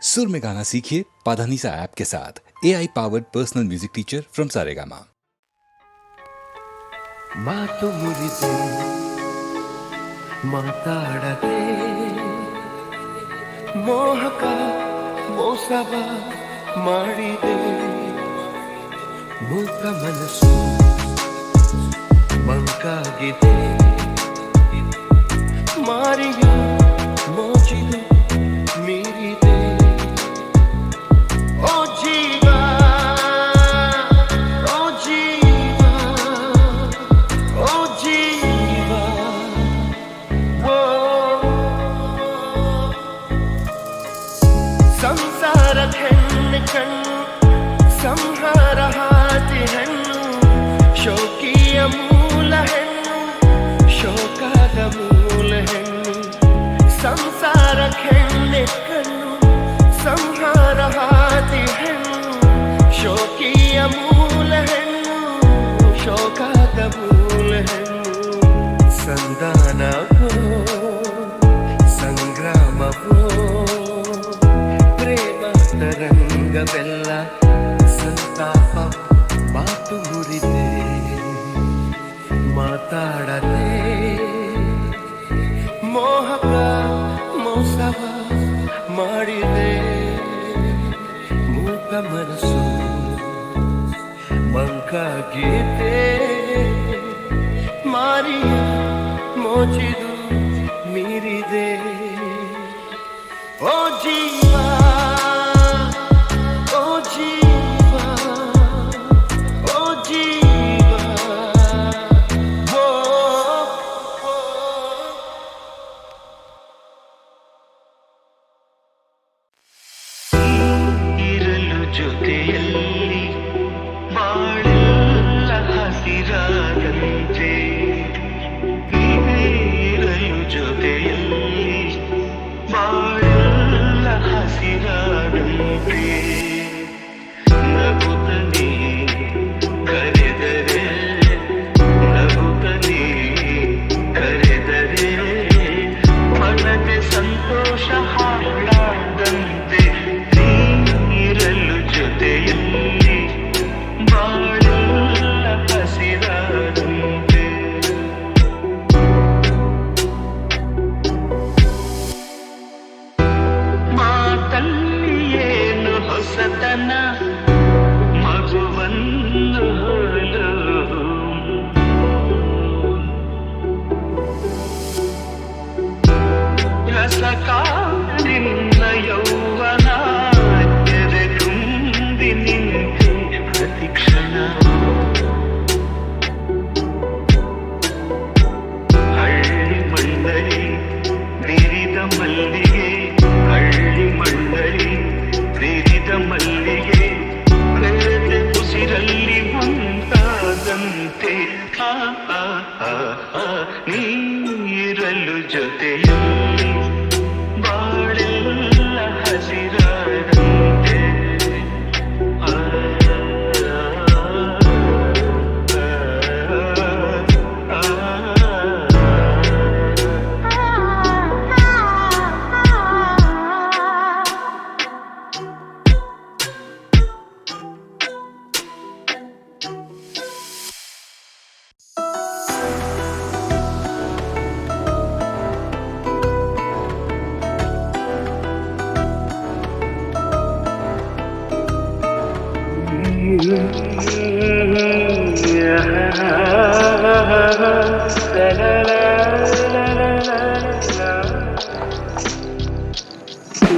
सुर में गाना सीखिए पाधानीसा ऐप के साथ। AI powered personal music teacher from Saregama. ಮಾತು ಮುರಿದು ಮಾತಾಡದೆ ಮೋಹಕ ಮೋಸವ ಮಾಡಿದೆ ಮೂಕ ಮನಸ್ಸು ಮಂಕಾಗಿದೆ ಮಾರಿಯ ಮೋಚಿದು ಮೀರಿದೆ ಓ ಜೀವ ಸಂಹಾರ ಹಾದಿ ಹೆಣ್ಣು ಶೋಕಿಯ ಮೂಲ ಹೆಣ್ಣು ಶೋಕದ ಮೂಲ ಹೆಣ್ಣು ಸಂಸಾರ ಹೆಣ್ಣೆ ಕಣ್ಣು ಸಂಹಾರ ಹಾದಿ ಹೆಣ್ಣು ಶೋಕಿಯ ಮೂಲ ಹೆಣ್ಣು ಶೋಕದ ಮೂಲ ಹೆಣ್ಣು ಸಂಧಾನವೋ ಸಂಗ್ರಾಮವೋ ಪ್ರೇಮ ತರಂಗವೆಲ್ಲ ಸಂತಾಪ ಮಾತು ಮುರಿದೆ ಮಾತಾಡದೆ ಮೋಹಕ ಮೋಸವ ಮಾಡಿದೆ ಮೂಕ ಮನಸ್ಸು ಮಂಕಾಗಿದೆ ಮಾರಿಯ ಮೋಚಿದು ಮೀರಿದೆ ಓ ಜೀವ ನೀರಲು ಜೊತೆಯಲ್ಲಿ ಬಾಳೆಲ್ಲ ಹಸಿರಾದಂತೆ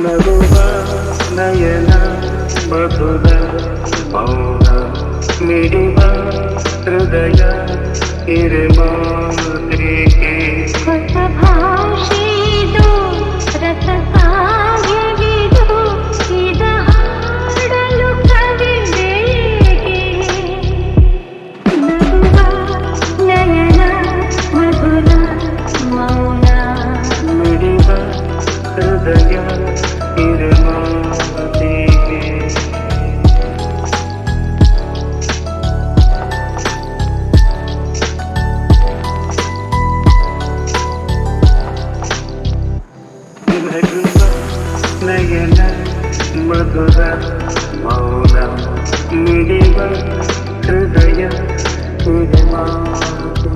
ನಗುವ ನಯನ ಮಧುರ ಮೌನ ಮಿಡಿವ ಹೃದಯ ಇರಮಾತ್ರಿಕೆ ಹೊಸ ಭಾಷೆದು ರಸ ಕಾವ್ಯವಿದು ಇದ ಹಾಡಲು ಕವಿ ಬೇಕೆ ನಗುವ ನಯನ ಮಧುರ ಮೌನ ಮಿಡಿವ ಹೃದಯ ಇರಮಾತ್ರಿಕೆ ಮಧುರ ಮೌನ ಮಿಡಿವ ಹೃದಯ ಮಾತು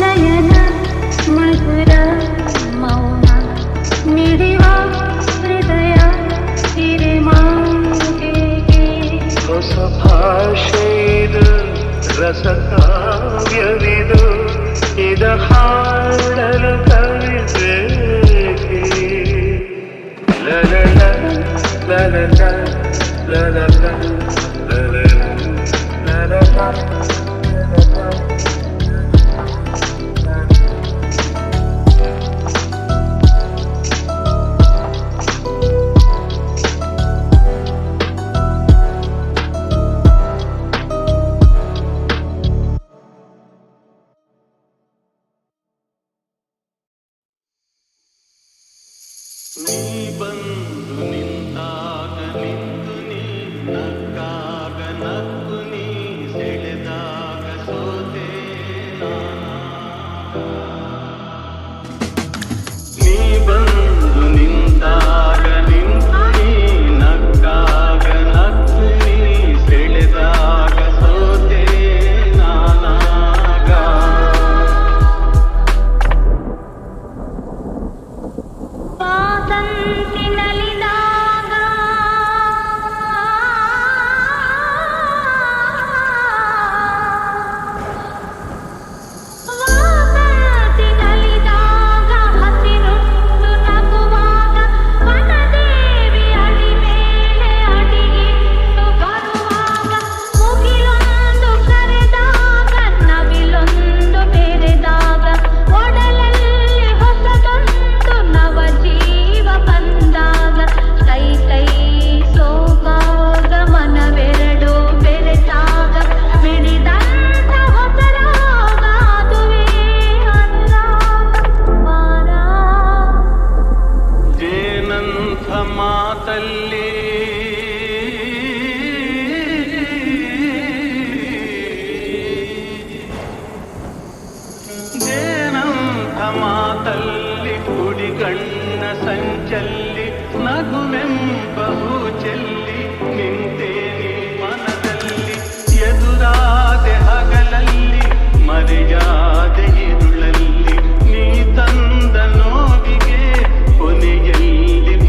ನಯನ ಮಧುರ ಮೌನ ಮಿಡಿವ ಹೃದಯ ಹಿರಿಮಾಗೆ ಹೊಸ ಭಾಷೆಯಿದು ರಸಕಾವ್ಯವಿದು ಇದ ಹಾಡಲು ಕವಿತೆ ಲಲಲ ಲಲಲ ಲಲಲ ಲಲಲ ನೀ ಬಂದು ನಿಂತಾಗ ನಿಂತು ನೀ ನಕ್ಕಾಗ ನಕ್ಕು ನೀ ಸೆಳೆದಾಗ ಸೋತೆ ನೀ ಬಂದು ನಿಂತಾಗ ನಿಂತು ನೀ ನಕ್ಕಾಗ ನಕ್ಕು ನೀ ಸೆಳೆದಾಗ ಸೋತೆ ನಾನಾಗ ವಾಸಂತಿ ನಲಿದಾಗ ವಾಸಂತಿ ನಲಿದಾಗ ಹಸಿರುಂಡು ನಗುವಾಗ ವನದೇವಿ ಅಡಿ ಮೇಲೆ ಅಡಿಯಿಟ್ಟು ಬರುವಾಗ ಮುಗಿಲೊಂದು ಕರೆದಾಗ ನವಿಲೊಂದು ಬೆರೆದಾಗ ಒಡಲಲ್ಲಿ ಹೊಸದೊಂದು ನವ ಜೀವ ಬಂದಾಗ ಕೈ ಕೈ ಸೋಗಾಗ ಮನವೆರಡು ಬೆರೆತಾಗ ಮಿಡಿದಂತ ಹೊಸರಾಗ ಅದುವೇ ಅನುರಾಗ ವಾರ ಜೇನಂಥ ಮಾತಲ್ಲಿ ಜೇನಂಥ ಮಾತಲ್ಲಿ ಕುಡಿಗಣ್ಣ ಸಂಚಲ್ಲಿ ನಗುವೆಂಬ ಚೆಲ್ಲಿ ನಿಂತೆ ನೀ ಮನದಲ್ಲಿ ಎದುರಾದೆ ಹಗಲಲ್ಲಿ ಮರೆಯಾದೆ ಇರುಳಲ್ಲಿ ನೀ ತಂದ ನೋವಿಗೆ ಕೊನೆಯಲ್ಲಿ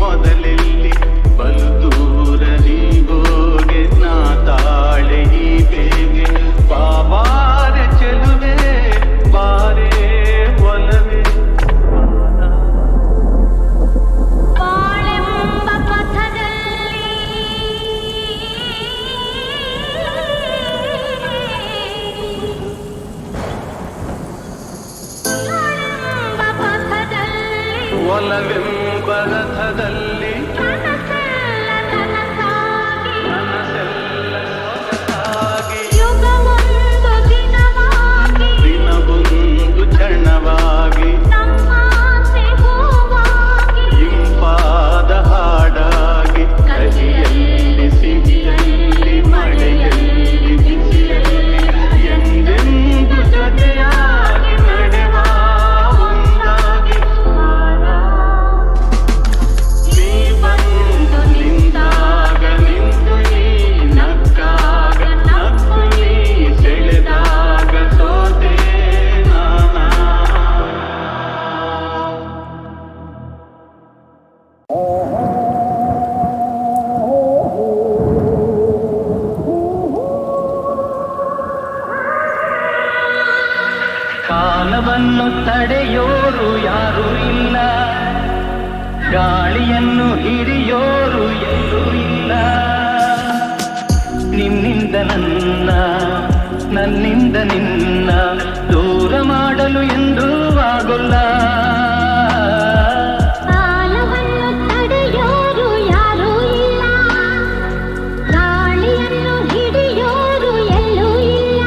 ಮೊದಲೆಲ್ಲಿ ಬಲು ದೂರ ನೀಗೋಗೆ ನಾ ತಾಳೆ ಈ ಬೇಗೆ ಬಾಬಾರೆ ಚೆಲುವೆ ಬಾರೇ ಒಲವೇ ಬಾಳೆಂಬ ಪಥದಲ್ಲಿ ಬಾಳೆಂಬ ಪಥದಲ್ಲಿ ಒಲವೆಂಬ ರಥದಲ್ಲಿ ಕನಸೆಲ್ಲ ನನಸಾಗಿ ಮನಸ್ಸೆಲ್ಲ ಸೊಗಸಾಗಿ ಯುಗವೊಂದು ದಿನವಾಗಿ ದಿನವೊಂದು ಕ್ಷಣವಾಗಿ ನಮ್ಮಾಸೆ ಹೂವಾಗಿ ಇಂಪಾದ ಹಾಡಾಗಿ ಕಹಿಯಲ್ಲಿ ಸಿಹಿಯಲ್ಲಿ ಮಳೆಯಲ್ಲಿ ಬಿಸಿಯಲ್ಲಿ ಎಂದೆಂದು ಜೊತೆಯಾಗಿ ನಡೆವ ಒಂದಾಗಿ ನೀ ಬಂದು ನಿಂತಾಗ ನಿಂತು ನೀ ನಕ್ಕಾಗ ನಕ್ಕು ನೀ ಸೆಳೆದಾಗ ಸೋತೆ ನಾನಾ ಕಾಲವನ್ನು ತಡೆಯೋರು ಯಾರೂ ಇಲ್ಲ, ಗಾಳಿಯನ್ನು ಹಿಡಿಯೋರು ಎಲ್ಲೂ ಇಲ್ಲ. ನಿನ್ನಿಂದ ನನ್ನ, ನನ್ನಿಂದ ನಿನ್ನ ದೂರ ಮಾಡಲು ಎಂದೂ ಆಗೋಲ್ಲ. ಕಾಲವನ್ನು ತಡೆಯೋರು ಯಾರೂ ಇಲ್ಲ, ಗಾಳಿಯನ್ನು ಹಿಡಿಯೋರು ಎಲ್ಲೂ ಇಲ್ಲ.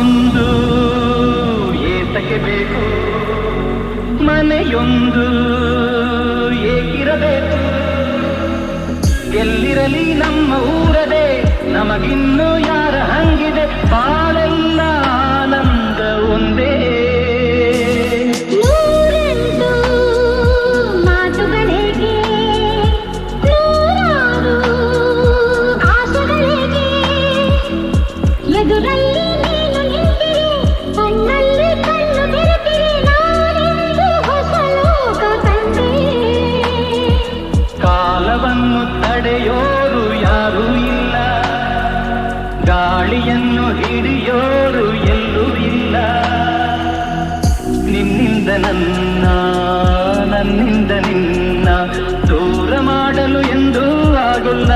ಊರೊಂದು ಏತಕ್ಕೆ ಬೇಕು, ಮನೆಯೊಂದು ಏಕಿರಬೇಕು. ಎಲ್ಲಿರಲಿ ನಮ್ಮ ಊರದೇ, ನಮಗಿನ್ನು ಯಾರ ಹಂಗಿದೆ, ಬಾಳೆಲ್ಲ ಆನಂದ ಒಂದೇ. ನೂರೆಂಟು ಮಾತುಗಳಿಗೆ, ನೂರಾರು ಆಸೆಗಳಿಗೆ, ಎದುರಲ್ಲಿ ನೀನು ನಿಂತಿರಿ, ಕಣ್ಣಲ್ಲಿ ಕಣ್ಣು ಬೆರೆತಿರಿ, ನಾನೆಂದು ಹೊಸ ಲೋಕ ಕಂಡೆ. ಕಾಲವನ್ನು ತಡೆಯೋರು ಯಾರೂ ಇಲ್ಲ, ಗಾಳಿಯನ್ನು ಹಿಡಿಯೋರು ಎಲ್ಲೂ ಇಲ್ಲ. ನಿನ್ನಿಂದ ನನ್ನ, ನನ್ನಿಂದ ನಿನ್ನ ದೂರ ಮಾಡಲು ಎಂದೂ ಆಗುಲ್ಲ.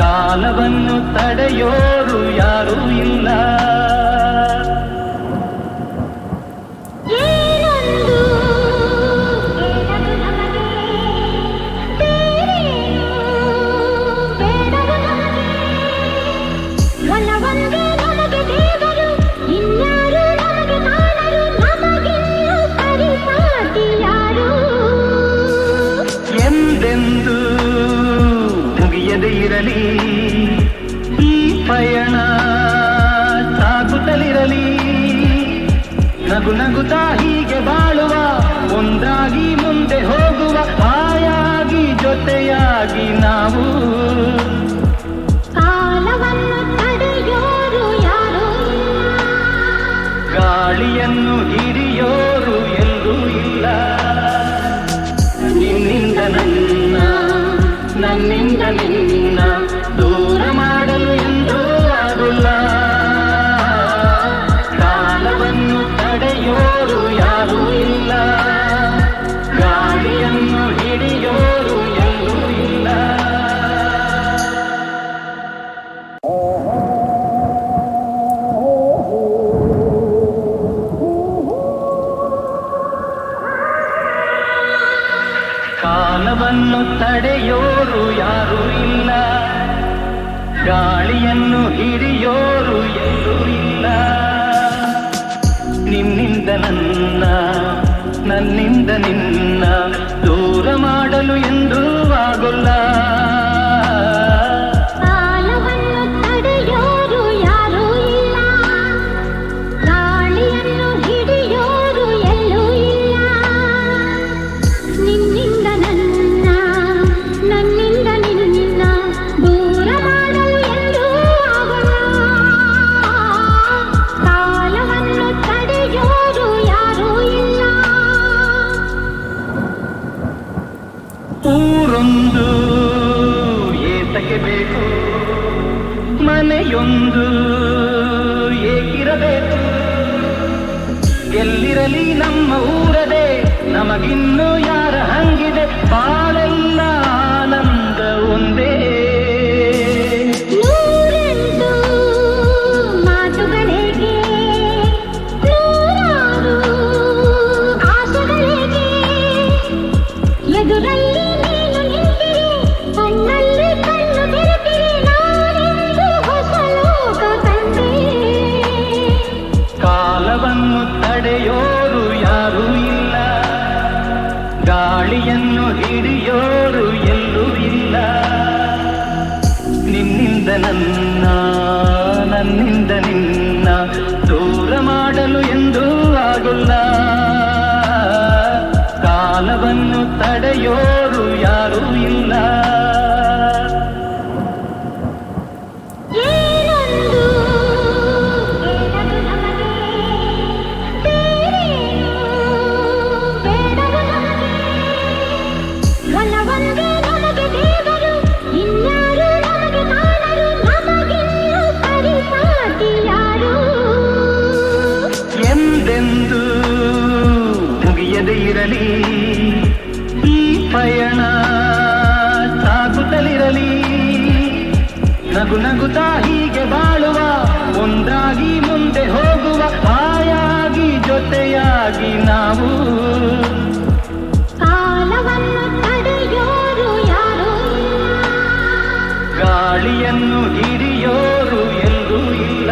ಕಾಲವನ್ನು ತಡೆಯೋರು ಯಾರೂ ಇಲ್ಲ. ಏನೊಂದು ಬೇಡದು ನಮಗೆ, ಬೇರೇನು ಬೇಡದು ನಮಗೆ. ಒಲವೊಂದೇ ನಮಗೆ ದೇವರು, ಇನ್ಯಾರು ನಮಗೆ ಕಾಣರು, ನಮಗಿನ್ನು ಪರಿಪಾಟಿ ಯಾರು. ಎಂದೆಂದು ಮುಗಿಯದೇ ಇರಲಿ ಈ ಪಯಣ, ಸಾಗುತ್ತಲಿರಲಿ. ನಗು ನಗುತ್ತಾ ಹೀಗೆ ಬಾಳುವ, ಒಂದಾಗಿ ಮುಂದೆ ಹೋಗುವ, ಹಾಯಾಗಿ ಜೊತೆಯಾಗಿ ನಾವು. ಕಾಲವನ್ನು ತಡೆಯೋರು ಯಾರೂ ಇಲ್ಲ, ಗಾಳಿಯನ್ನು ಹಿಡಿಯೋರು ಎಲ್ಲೂ ಇಲ್ಲ. ನಿನ್ನಿಂದ ನನ್ನ, ನನ್ನಿಂದ ನಿನ್ನ ದೂರ ಮಾಡಲು ಎಂದೂ ಆಗುಲ್ಲ. ಕಾಲವನ್ನು ತಡೆಯೋರು ಯಾರೂ ಇಲ್ಲ, ಗಾಳಿಯನ್ನು ಹಿಡಿಯೋರು ಎಲ್ಲೂ ಇಲ್ಲ. ಕಾಲವನ್ನು ತಡೆಯೋರು ಯಾರೂ ಇಲ್ಲ, ಗಾಳಿಯನ್ನು ಹಿಡಿಯೋರು ಎಲ್ಲೂ ಇಲ್ಲ. ನಿನ್ನಿಂದ ನನ್ನ, ನನ್ನಿಂದ ನಿನ್ನ ದೂರ ಮಾಡಲು ಎಂದೂ ಆಗುಲ್ಲ. ಕಾಲವನ್ನು ತಡೆಯೋರು ಯಾರೂ ಇಲ್ಲ, ಗಾಳಿಯನ್ನು ಹಿಡಿಯೋರು ಎಲ್ಲೂ ಇಲ್ಲ. ನಿನ್ನಿಂದ ನನ್ನ, ನನ್ನಿಂದ ನಿನ್ನ ದೂರ ಮಾಡಲು ಎಂದೂ ಆಗುಲ್ಲ. ಕಾಲವನ್ನು ತಡೆಯೋರು ಯಾರೂ ಇಲ್ಲ. ಊರೊಂದು ಏತಕ್ಕೆ ಬೇಕು, ಮನೆಯೊಂದು ಏಕಿರಬೇಕು. ಎಲ್ಲಿರಲಿ ನಮ್ಮ ಊರದೇ, ನಮಗಿನ್ನು ಯಾರ ಹಂಗಿದೆ, ಬಾಳೆಲ್ಲ ಆನಂದ ಒಂದೇ. ನೂರೆಂಟು ಮಾತುಗಳಿಗೆ, ನೂರಾರು ಆಸೆಗಳಿಗೆ, ಎದುರಲ್ಲಿ ನೀನು ನಿಂತಿರಿ, ಕಣ್ಣಲ್ಲಿ ಕಣ್ಣು ಬೆರೆತಿರಿ, ನಾನೆಂದು ಹೊಸ ಲೋಕ ಕಂಡೆ. ಕಾಲವನ್ನು ತಡೆಯೋರು ಯಾರೂ ಇಲ್ಲ, ಗಾಳಿಯನ್ನು ಹಿಡಿಯೋರು ಎಲ್ಲೂ ಇಲ್ಲ. ನಿನ್ನಿಂದ ನನ್ನ, ನನ್ನಿಂದ ನಿನ್ನ ದೂರ ಮಾಡಲು ಎಂದೂ ಆಗುಲ್ಲ. ಕಾಲವನ್ನು ತಡೆಯೋರು ಯಾರೂ ಇಲ್ಲ. ಏನೊಂದು ಬೇಡದು ನಮಗೆ, ಬೇರೇನು ಬೇಡದು ನಮಗೆ. ಒಲವೊಂದೇ ನಮಗೆ ದೇವರು, ಇನ್ಯಾರು ನಮಗೆ ಕಾಣರು, ನಮಗಿನ್ನು ಪರಿಪಾಟಿ ಯಾರು. ಎಂದೆಂದು ಮುಗಿಯದೇ ಇರಲಿ ಈ ಪಯಣ, ಸಾಗುತ್ತಲಿರಲಿ. ನಗು ನಗುತ್ತಾ ಹೀಗೆ ಬಾಳುವ, ಒಂದಾಗಿ ಮುಂದೆ ಹೋಗುವ, ಹಾಯಾಗಿ ಜೊತೆಯಾಗಿ ನಾವು. ಕಾಲವನ್ನು ತಡೆಯೋರು ಯಾರೂ ಇಲ್ಲ, ಗಾಳಿಯನ್ನು ಹಿಡಿಯೋರು ಎಲ್ಲೂ ಇಲ್ಲ.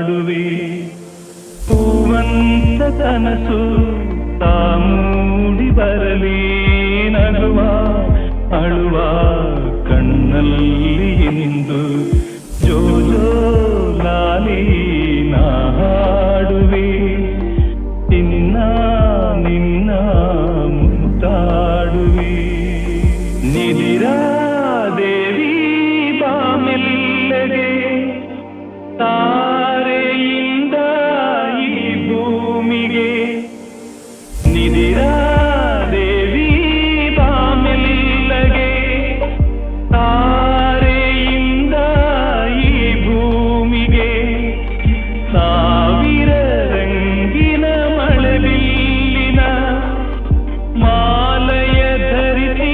ಹಾಡುವೆ ಹೂವಂತ ಕನಸು ತಾಮೂಡಿ ಬರಲಿ ನಗುವ ಅಳುವ ಕಣ್ಣಲ್ಲಿ ನಿಂದು ಜೋ ಜೋ ಲಾಲಿ ನಾ ಹಾಡುವೆ ನಿನ್ನ ನಿನ್ನ ಮುತ್ತಾಡುವೆ ನಿದಿರಾ ದೇವಿ ಬಾಮೆಲ್ಲಗೆ ತಾರೆಯಿಂದ ಈ ಭೂಮಿಗೆ ನಿದಿರಾ ದೇವಿ ಬಾಮೆಲ್ಲಗೆ ತಾರೆಯಿಂದ ಈ ಭೂಮಿಗೆ ಸಾವಿರ ರಂಗಿನ ಮಳೆಬಿಲ್ಲಿನ ಮಾಲಯ ಧರಿಸಿ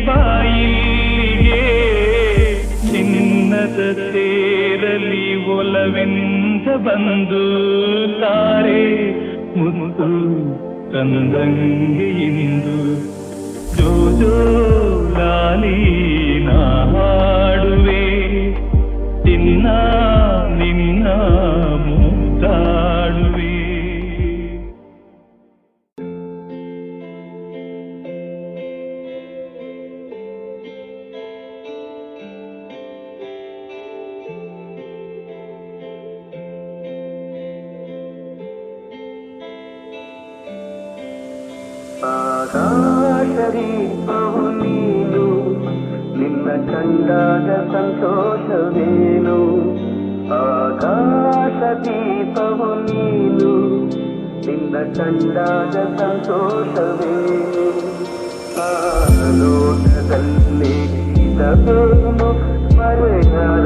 ಬಾಯಿಗೆ ಚಿನ್ನದ ತೇರಲಿ ಒಲವೆಂದ ಬಂದು ತಾರೆ ಮುತ್ತು ತಂದಂಗೆ ಇಂದು ಜೋ ಜೋ ಲಾಲಿ ನಾ ಹಾಡುವೆ ನಿನ್ನ ನಿನ್ನ ಮುತ್ತಾಡುವೆ ಆಕಾಶದೀಪವು ನೀನು ನಿನ್ನ ಕಂಡಾಗ ಸಂತೋಷವೇನು ಆಕಾಶದೀಪವು ನೀನು ನಿನ್ನ ಕಂಡಾಗ ಸಂತೋಷವೇನು ಆಲೋಕದಲ್ಲಿ ಗೀತವೇನು ಮರೆಯಲಾಗಲೋವೇನು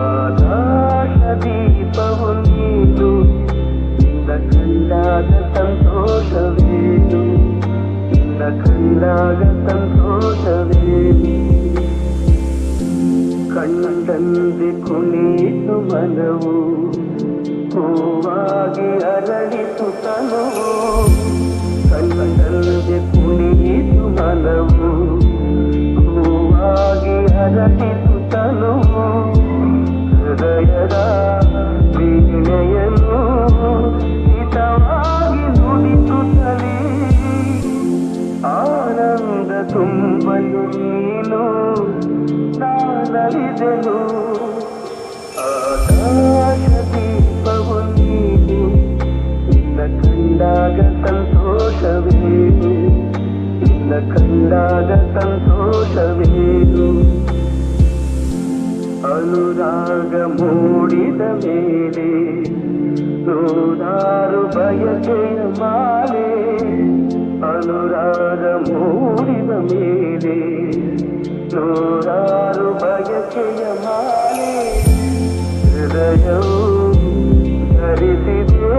ಆಕಾಶದೀಪವು ನೀನು ನಿನ್ನ ಕಂಡಾಗ ಸಂತೋಷವೇನು ನಿನ್ನ ಕಂಡಾಗ ಸಂತೋಷವೇನು ಕಣ್ಣಂದೆ ಕುಣಿತು ಮನವು ಹೂವಾಗಿ ಅರಳಿತು ತನುವು ಕಣ್ಣಂದೆ ಕುಣಿತು ಮನವು ಹೂವಾಗಿ ಅರಳಿತು ತನುವು ಹೃದಯದ ವೀಣೆಯನ್ನು ಹಿತವಾಗಿ ನುಡಿಸುತ್ತಲೇ ಆನಂದ ತುಂಬಲು ನೀನು ನಾನಲಿದೆನು ಆಕಾಶದೀಪವು ನೀನು ನಿನ್ನ ಕಂಡಾಗ ಸಂತೋಷವೇನು ನಿನ್ನ ಕಂಡಾಗ ಸಂತೋಷವೇನು ಅನುರಾಗ ಮೂಡಿದ ಮೇಲೆ ನೂರಾರು ಬಯಕೆಯ ಮಾಲೆ ಅನುರಾಗ ಮೂಡಿದ ಮೇಲೆ ನೂರಾರು ಬಯಕೆಯ ಮಾಲೆ ಹೃದಯವು ಧರಿಸಿದೆ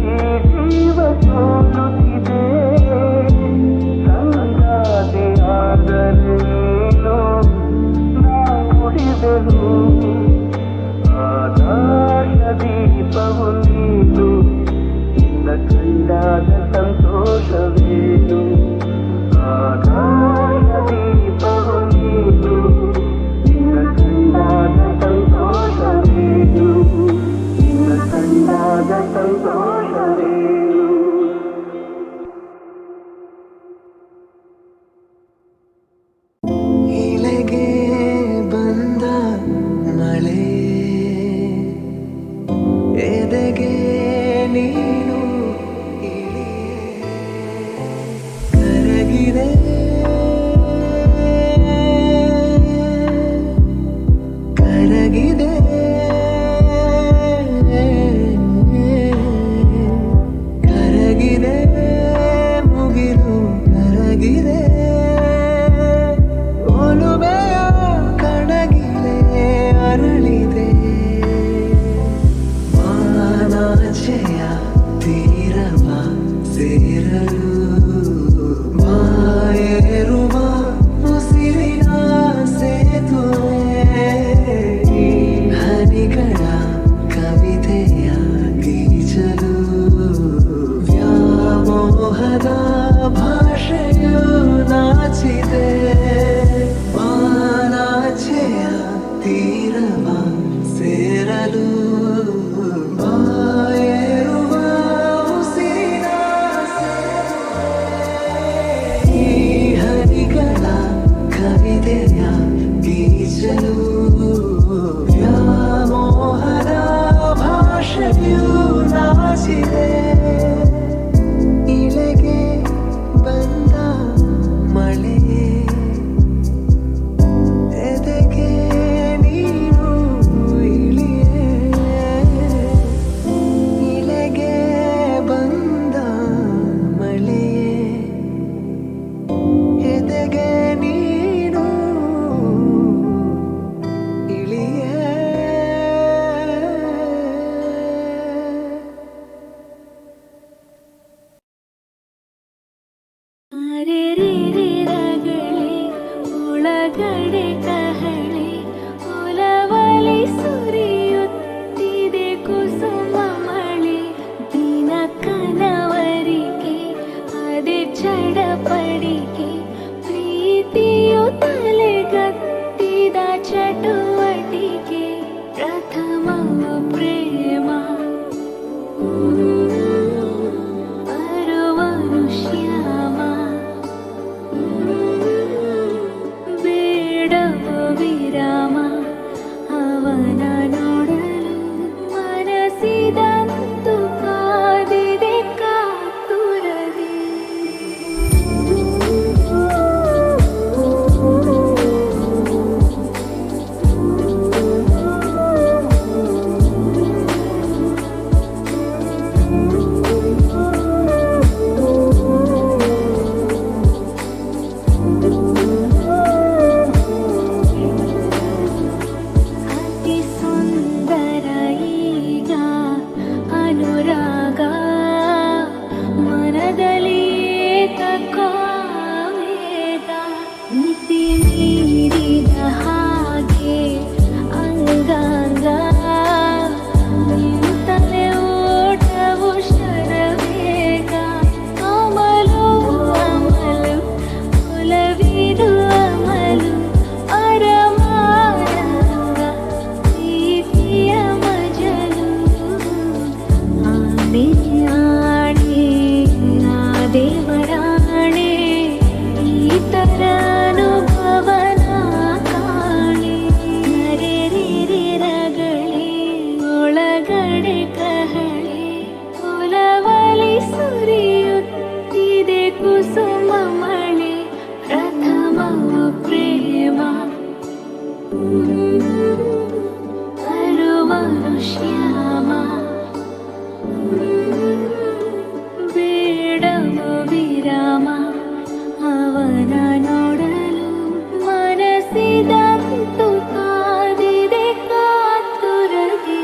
ಈ ಜೀವ ಸೋಲುತ್ತಿದೆ ಸಂಗಾತಿಯಾದರೆ ನೀನು ನಾ ಉಳಿದೆನು ಆಕಾಶದೀಪವು ನೀನು ನಿನ್ನ ಕಂಡಾಗ ಸಂತೋಷವೇನು ಆಕಾಶದೀಪವು ನೀನು ನಿನ್ನ ಕಂಡಾಗ ಸಂತೋಷವೇನು ನಿನ್ನ ಕಂಡಾಗ ಸಂತೋಷವೇನು ಇಲೆಗೆ ಬಂದ ಮಳೆ ಎದೆಗೆ ನೀನು ಕರಗಿದೆ ಕರಗಿದೆ ಕರಗಿದೆ ಮುಗಿಲು ಕರಗಿದೆ ಒಲುಮೆಯ ಕಣಗಿಲೆ ಅರಳಿದೆ ಮಾನಾಚೆಯ ತೀರವ ಸೇರಲು ಮಾಯೇರುವ ಉಸಿರಿನ ಸೇತುವೆ ಸವಿಸಲು ವ್ಯಾಮೋಹದ ಭಾಷೆಯು ನಾಚಿದೆ ಇಳೆಗೆ ಬಂದ ಮಳೆಯೇ ಎದೆಗೆ ನೀನು ಇಳಿಯೇ ಇಳೆಗೆ ಬಂದ ಮಳೆಯೇ ಎದೆಗೆ ನೀನು ಇಳಿಯೇ ಅರೆ ರೇ ರೇ ರಗಳೇ ಒಳಗಡೆ ಕಹಳೆ ಒಲವಲಿ ಸುರಿಯುತ್ತಿದೆ ಕುಸುಮ ಮಳೆ ದಿನ ಕನವರಿಕೆ ಅದೇ ಚಡಪಡಿಕೆ ಪ್ರೀತಿಯು ತಲೆಗತ್ತಿದ ಚಟುವಟಿಕೆ ಪ್ರಥಮ ಪ್ರೇಮ ಅರುವನು ಶ್ಯಾಮ ಬೇಡವ ವಿರಾಮ ಅವನ ನೋಡಲು ಮನಸ್ಸಿದಂತು ಕಾದಿದೆ ಕಾತುರದಿ ಅತಿ ಸುಂದರ ಈಗ ಅನುರಾಗ ಮನದಲ್ಲಿ ಏಕಕಾವೇಗ ಮಿತಿ ಮೀರಿದ ಹಾಗೆ ಅಂಗಾಂಗ ನಿಂತಲೆ ಓಟವು ಶರವೇಗ ಅಮಲು ಅಮಲು ಒಲವಿದು ಅಮಲು ಅರಮಾರಂಗ ಪ್ರೀತಿಯ ಮಜಲು ಆಣೆ ಆಣೆ ಆ ದೇವರಾಣೆ ಈ ತರ ಅನುಭವನ ಕಾಣೆ ನರೆ ರೇ ರೇ ರಗಳೇ ಒಳಗಡೆ ಕಹಳೆ ಒಲವಲಿ ಸುರಿಯುತ್ತಿದೆ ಕುಸುಮ ಮಳೆ ಪ್ರಥಮ ಪ್ರೇಮ ಅರುವನು ಶ್ಯಾಮ ಬೇಡವ ವಿರಾಮ ಅವನ ನೋಡಲು ಮನಸ್ಸಿದಂತು ಕಾದಿದೆ ಕಾತುರದಿ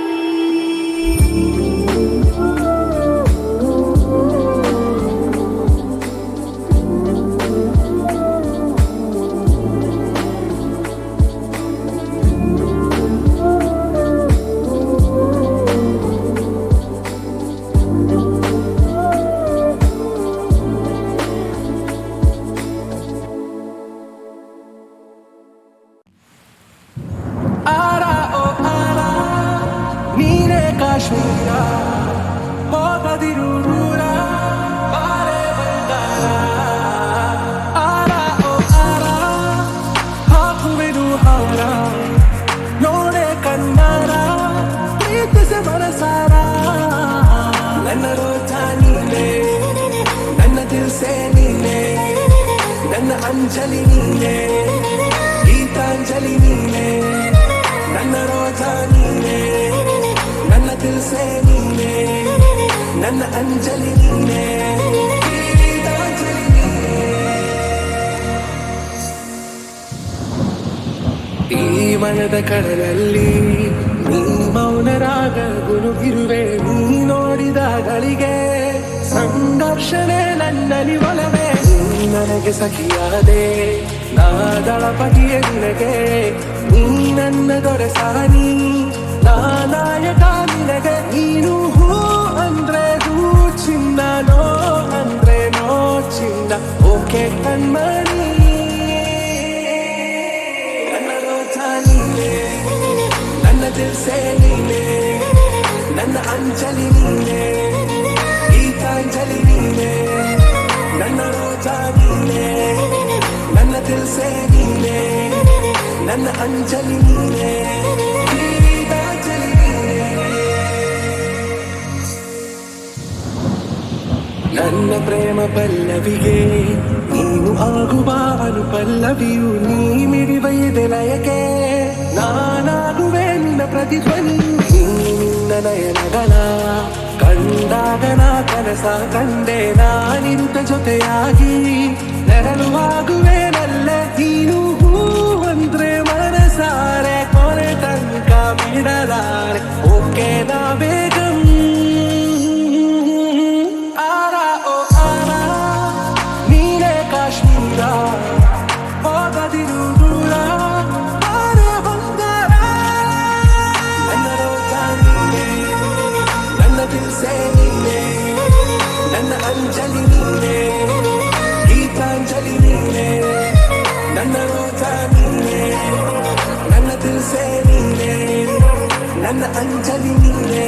ಆರ ಓ ಆರ ನೀನೇ ಕಾಶ್ಮೀರ ಹೋಗದಿರು ದೂರ ಬಾರೆ ಬಂಗಾರ ಆರ ಓ ಆರ ಹಾಕುವೆನು ಹಾರ ನೋಡೆ ಕಣ್ಣಾರ ಪ್ರೀತಿಸಿ ಮನಸಾರ ನನ್ನ ರೋಜ ನೀನೆ ನನ್ನ ದಿಲ್ಸೆ ನೀನೆ ನನ್ನ ಅಂಜಲಿ ನೀನೆ ಗೀತಾಂಜಲಿ ನೀನೆ ನನ್ನ ರೋಜ ನೀನೆ ನನ್ನ ದಿಲ್ಸೆ ನೀನೆ ನನ್ನ ಅಂಜಲಿ ನೀನೆ ಗೀತಾಂಜಲಿ ನೀನೆ ಈ ಮನದ ಕಡಲಲ್ಲಿ ನೀ ಮೌನರಾಗ ಗುನುಗಿರುವೆ ನೀ ನೋಡಿದಾಗಳಿಗೆ ಸಂಘರ್ಷಣೆ ನನ್ನಲ್ಲಿ ಒಲವೇ ನೀ ನನಗೆ ಸಖಿಯಾದೆ ನಾದಳಪಟಿಯ ನಿನಗೆ ನೀ ನನ್ನ ದೊರೆಸಾನಿ ನಾನಾಯಕ ನಿನಗೆ ನೀನು ಹೂ ಅಂದ್ರೆ ಹೂ ಚಿನ್ನ ನೋ ಅಂದ್ರೆ ನೋ ಚಿನ್ನ ಓಕೆ ಕಣ್ಮಣಿ ನನ್ನ ರೋಜ ನೀನೆ ನನ್ನ ದಿಲ್ಸೆ ನೀನೆ ನನ್ನ ಅಂಜಲಿ ನೀನೆ ಗೀತಾಂಜಲಿ ನೀನೆ ನನ್ನ ರೋಜ ನೀನೆ ನನ್ನ ದಿಲ್ಸೆ ನೀನೆ ನನ್ನ ನನ್ನ ಅಂಜಲಿ ನೀನೆ ಗೀತಾಂಜಲಿ ನೀನೆ ನನ್ನ ಪ್ರೇಮ ಪಲ್ಲವಿಗೆ ನೀನು ಆಗುವ ಅನು ಪಲ್ಲವಿಯು ನೀ ಮಿಡಿವ ಎದೆಲಯಕ್ಕೆ ನಾನಾಗುವೆ ನಿನ್ನ ಪ್ರತಿಧ್ವನಿಯು ನೀ ನಿನ್ನ ನಯನಗಳ ಕಂಡಾಗ ನಾ ಕನಸ ಕಂಡೆ ನಾನಿರುತ್ತ ಜೊತೆಯಾಗಿ ನೆರಳುವಾಗುವೆ ನಲ್ಲ ನೀನು ಹೂ ಅಂದ್ರೆ ಮನಸಾರೆ ಕೊನೆ ತನಕ ಬಿಡಲಾರೆ ಓಕೆ ನಾ ಬೇಗಂ ಆರಾ ಓ ಆರಾ ನೀನೇ ಕಾಶ್ಮೀರ ಹೋಗದಿರು ದೂರ ಬಾರೆ ಬಂಗಾರ ನನ್ನ ರೋಜ ನೀನೆ ನನ್ನ ದಿಲ್ಸೆ ನೀನೆ ನನ್ನ ಅಂಜಲಿ ನೀನೆ ಗೀತಾಂಜಲಿ ನೀನೆ ನನ್ನ ರೋಜ ನೀನೆ ನನ್ನ ದಿಲ್ಸೆ ನೀನೆ ನನ್ನ ಅಂಜಲಿ ನೀನೆ